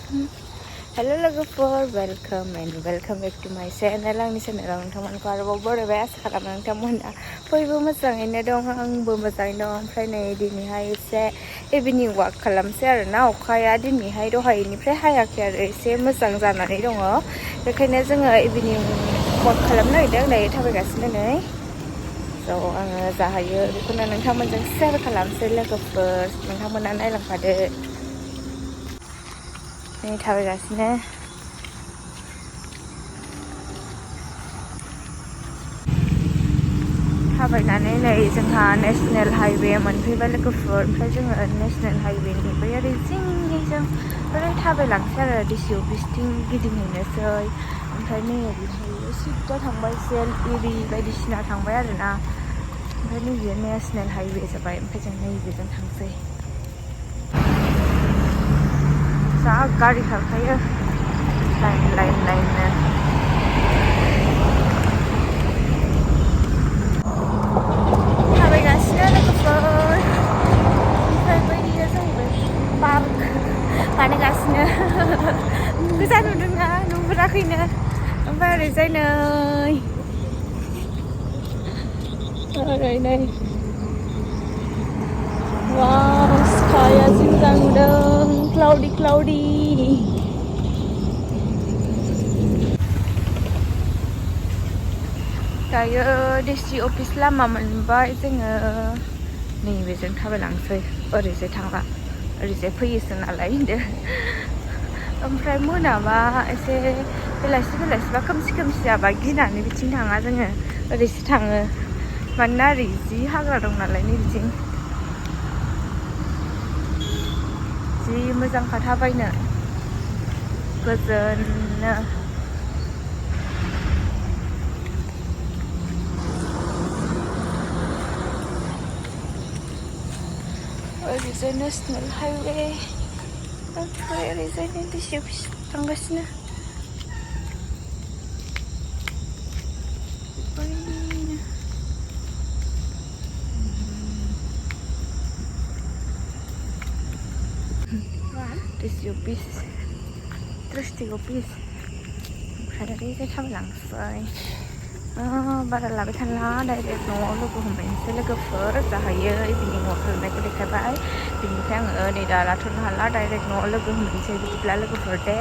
Hello logofor, welcome back to my channel. आंनि चेनेलाव नोंथांमोनखौ आरोबाव बरायबाय आसा खालामो नोंथांमोना बयबो मोजाङैनो दं आंबो मोजाङैनो दं ओमफ्राय नै दिनैहाय एसे इभिनिं वाक खालामसै आरोना अखाया दिनैहाय दहायनिफ्राय हायाखै आरो एसे मोजां जानानै दङ बेखायनो जोङो इभिनिं वाक खालामनो नागिरदों दायो थाबायगासिनो नै स' आङो जाहायो बेखौनो नोंथांमोनजों शेयार खालामसै लोगोफोर नोंथांमोना नायलांफादो नै थाबायगासिनो थाबायनानै नै जोंहा नेशनेल हाइवे मोनफैबाय लोगोफोर ओमफ्राय जोङो नेशनेल हाइवेनि बै ओरै जिंनिजों ओरै थाबायलांसै आरो डिसि अफिसथिं गिदिंहैनोसै ओमफ्राय नै ओरैहाय सिदा थांबाय सेल इरि बायदिसिना थांबाय आरोना ओमफ्राय नैबे नेशनेल हाइवे जाबाय ओमफ्राय जों नैबेजों थांसै जा गारि खारखायो लाइन थाबायगासिनो लोगोफोर ओमफ्राय बैयो जाहैबाय पार्क बानायगासिनो गोजान नुदोंना नुहुराखैनो ओमफ्राय ओरैजाय नै वाव स्काया जि मोजां नुदों क्लाउडी दायो डिसि अफिस लामा मोनबाय जोङो नैबेजों थाबायलांसै ओरैजाय थांला ओरैजाय फैयोसो नालाय होनदो ओमफ्राय मोनाबा एसे बेलासिबा खोमसि जाबा गिनानै बिथिं थाङा जोङो ओरैसो थाङो मानोना ओरै जि हाग्रा दं नालाय नै बिथिं जि मोजांखा थाबायनो गोजोननो ओरैजाय नेशनेल हाइवे ओमफ्राय ओरैजाय डिसि अफिस थांगासिनो डिसि अफिस डिस्ट्रिक्ट अफिस ओमफ्राय ओरैजाय थाबायलांसै बारा लाबाय थाला डाइरेक्ट न'आव लोगो हमहैनोसै लोगोफोर जाहैयो इभिनिं वाक खालामनायखौ देखायबाय बिनिफ्राय आङो नै दा लाथ'नो हाला डाइरेक्ट न'आव लोगो हमहैनोसै बिदिब्ला लोगोफोर दे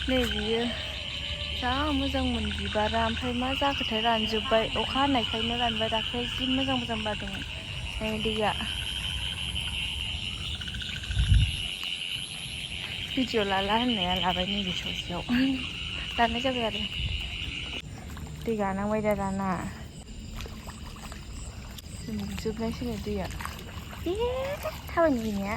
नै बियो जा मोजांमोन बिबारा ओमफ्राय मा जाखोथाय रानजोब्बाय अखा हानायखायनो रानबाय दाख्लै जि मोजां बारदोंमोन नै दैया भिडिअ लाला होननाया लाबाय नैबे ससेयाव लानाय जाबाय आरो दै गानांबाय दा दाना जोबनायसैनो दैया थाबायनो फैनाया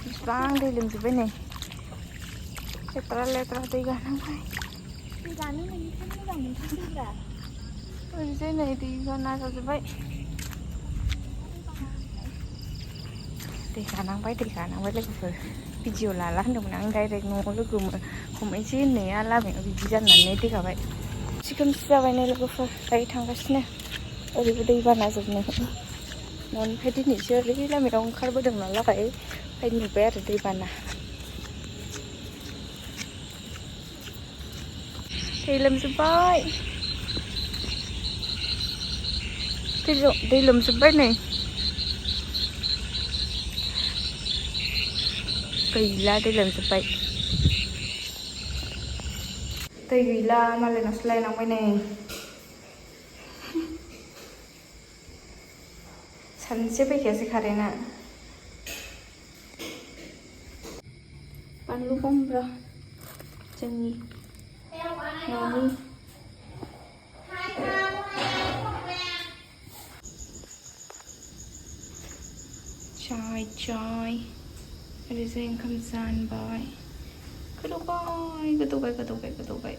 बिसिबां दै लोमजोब्बाय नै लेथ्रा दै गानांबाय ओरैजाय नै दै बाना जाजोब्बाय दै गानांबाय लोगोफोर भिडिअ लाला होनदोंमोन आं डाइरेक्ट न'आव लोगो हमहैनोसै होननाया लामायाव बिदि जानानै दै गाबाय खोमसि जाबाय नै लोगोफोर दायो थांगासिनो ओरैबो दै बाना जोबनो न'निफ्राय दिनैसो ओरै लामायाव ओंखारबोदों नालाय ओमफ्राय नुबाय आरो दै बाना दै लोमजोब्बाय दै लोमजोब्बाय नै गैला दै लोमजोब्बाय दै गैला मालायनावसो लायनांबाय नै सानसे फैखायासै कारेन्टआ बानलु बमब्रा जोंनि न'नि चाय ओरैजाय ओंखाम जानबाय गोदौबाय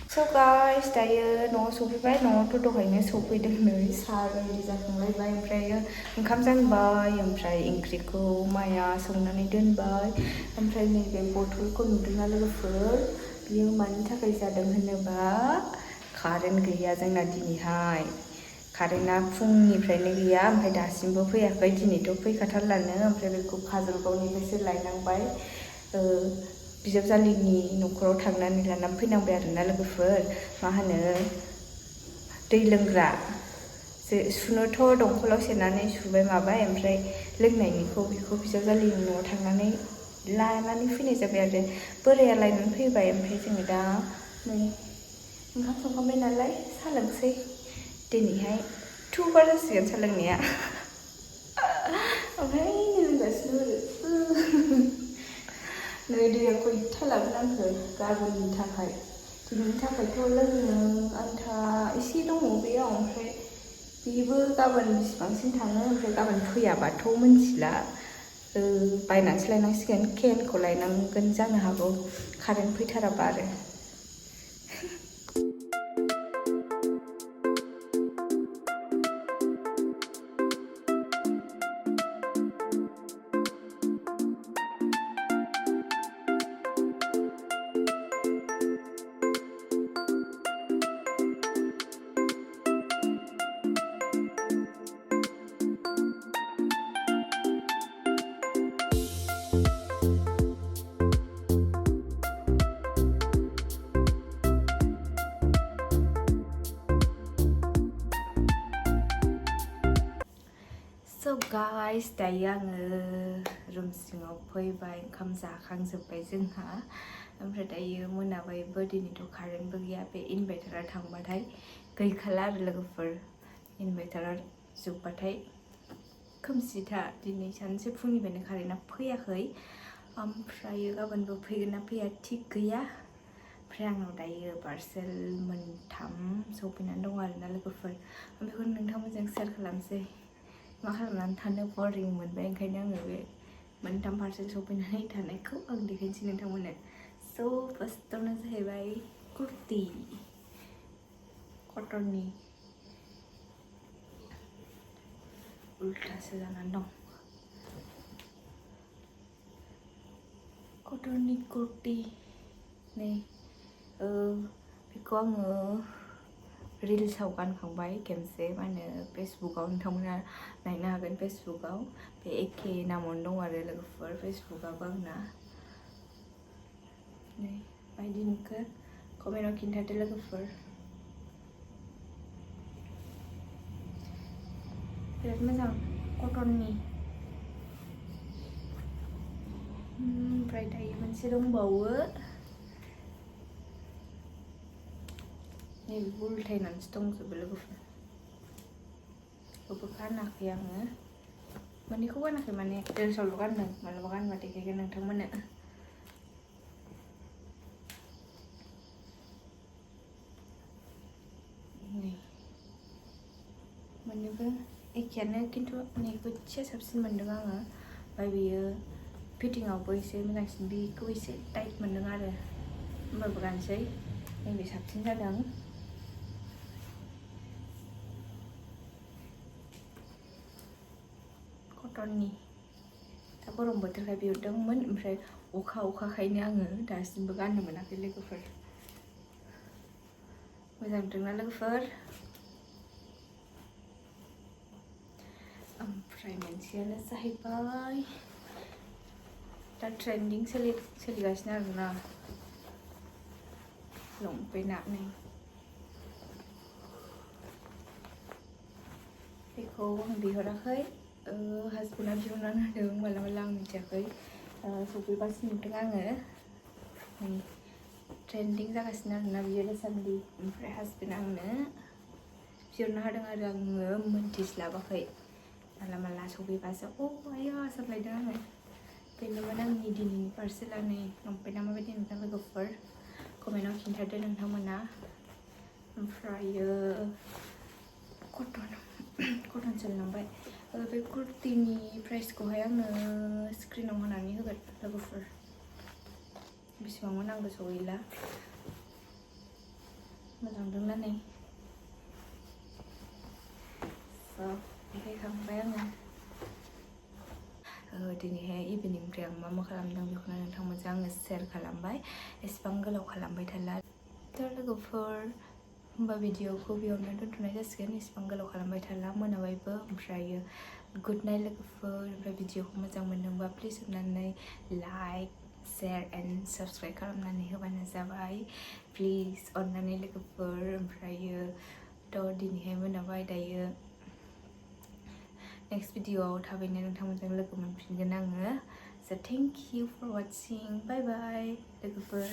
स' गाइस दायो न'आव सफैबाय न'आवथ' दहायनो सफैदों नै साहा रेडि जाखांलायबाय ओमफ्राय ओंखाम जानबाय ओमफ्राय ओंख्रिखौ माया संनानै दोनबाय ओमफ्राय नैबे बथलखौ नुदोंना लोगोफोर बियो मानि थाखाय जादों होनोबा कारेन्ट गैया जोंना दिनैहाय। कारेन्टआ फुंनिफ्रायनो गैया, ओमफ्राय दासिमबो फैयाखै। दिनैथ' फैखाथारलानो, ओमफ्राय बेखौ काजलगावनिफ्रायसो लायनांबाय। बिजावजालिनि न'खराव थांनानै लानानै फैनांबाय आरोना लोगोफोर। मा होनो दै लोंग्रा सुनोथ' दंखलाव सेरनानै सुबाय माबाय, ओमफ्राय लोंनायनिखौ बेखौ बिजावजालिनि न'आव थांनानै लानानै फैनाय जाबाय आरो। बोराया लायनानै फैबाय। ओमफ्राय जोङो दा नै ओंखाम संखांबाय नालाय साहा लोंसै। दिनैहाय 2 बार जासिगोन साहा लोंनाया। ओमफ्राय लोंगासिनो आरो नै दैया खयथा लाबोनांगौ गाबोननि थाखाय। दिनैनि थाखायथ' लोंनो आन्था एसे दङ बेयाव, ओमफ्राय बेबो गाबोन बेसिबांसिम थाङो। ओमफ्राय गाबोन फैयाबाथ' मिन्थिला, बायनानैसो लायनांसिगोन। केनखौ लायनांगोन जानो हागौ कारेन्ट फैथाराबा आरो। So guys, दायो आङो रुम सिङाव फैबाय, ओंखाम जाखांजोब्बाय जोंहा। ओमफ्राय दायो मोनाबायबो, दिनैथ' कारेन्टबो गैया। बे इनभार्टारा थांबाथाय गैखाला आरो लोगोफोर। इनभार्टारा जोबबाथाय खोमसिथा। दिनै सानसे फुंनिफ्रायनो कारेन्टआ फैयाखै, ओमफ्रायो गाबोनबो फैगोन ना फैया थिग गैया। ओमफ्राय आंनाव दायो पार्सेल 3 सफैनानै दं आरोना लोगोफोर। बेखौ नोंथांमोनजों शेयार खालामसै। मा खालामनानै थानो बरिं मोनबाय, ओंखायनो आङो बे 3 पार्सेल सफैनानै थानायखौ आं देखायनोसै नोंथांमोननो। स' फार्स्टआवनो जाहैबाय कुर्ति कटननि, उल्टासो जानानै दं। कटननि कुर्ति नै, बेखौ आङो रिल्सआव गानखांबाय खेमसे। मा होनो फेसबुकआव, नोंथांमोना नायनो हागोन फेसबुकआव। बे एखे नामावनो दं आरो लोगोफोर फेसबुकआबो आंना। नै बायदि नुखो कमेन्टआव खिन्थादो लोगोफोर। बिराद मोजां कटननि। ओमफ्राय दायो मोनसे दंबावो, नैबे उल्थायनानैसो दंजोबो लोगोफोर। बेखौबो गानाखै आङो, मोननैखौ गानाखै, माने रिल्सआवल' गानदों। मालाबा गानबा देखायगोन नोंथांमोननो। नै मोननैबो एखेयानो, खिन्थु नैखौ एसे साबसिन मोनदों आङो। ओमफ्राय बेयो फिटिंआवबो एसे मोजांसिन, बेखौ एसे टाइट मोनदों आरो। होमबाबो गानसै, नैबे साबसिन जादों। कटननि, दा गरम बोथोरखाय बिहरदोंमोन, ओमफ्राय अखाखायनो आङो दासिमबो गाननो मोनाखै लोगोफोर। मोजां नुदोंना लोगोफोर? ओमफ्राय मोनसेयानो जाहैबाय दा ट्रेन्डिं सोलिगासिनो आरोना लंपेन्टआ। नै बेखौ आं बिहराखै, हासबेन्डआ बिहरनानै होदों। माला आं मिथियाखै, सफैबासो नुदों आङो। नै ट्रेन्डिं जागासिनो आरोना बियो दासान्दि। ओमफ्राय हासबेन्डआ आंनो बिहरना होदों आरो आङो मोनथिस्लाबाखै। माला सफैबासो आया सानलायदों आङो। बेनोमोन आंनि दिनैनि पार्सेला। नै लंपेन्टआ माबायदि नुदों लोगोफोर कमेन्टआव खिन्थादो नोंथांमोना। ओमफ्रायो कटनसो लांबाय। बे कुर्तिनि प्राइसखौहाय आङो स्क्रिनाव होनानै होगोन लोगोफोर, बेसेबांमोन आं गोसोआव गैला। मोजां नुदोंना नै, देखायखांबाय आङो। दिनैहाय इभिनिंनिफ्राय आं मा खालामदों बेखौनो नोंथांमोनजों आङो शेयार खालामबाय। एसेबां गोलाव खालामबाय थाला थ' लोगोफोर, होमबा भिडिअखौ बेयावनो दोनथ'नाय जासिगोन। एसेबां गोलाव खालामबाय थाला, मोनाबायबो। ओमफ्रायो गुड नाइट लोगोफोर। ओमफ्राय भिडिअखौ मोजां मोनदोंबा प्लिज अननानै लाइक, शेयार एन्ड साबस्क्राइब खालामनानै होबानो जाबाय। प्लिज अननानै लोगोफोर। ओमफ्रायो थ' दिनैहाय मोनाबाय, दायो नेक्स्ट भिडिअआव थाबैनो नोंथांमोनजों लोगो मोनफिनगोन आङो। स' थेंक इउ फर वाचिं। बाय बाय लोगोफोर।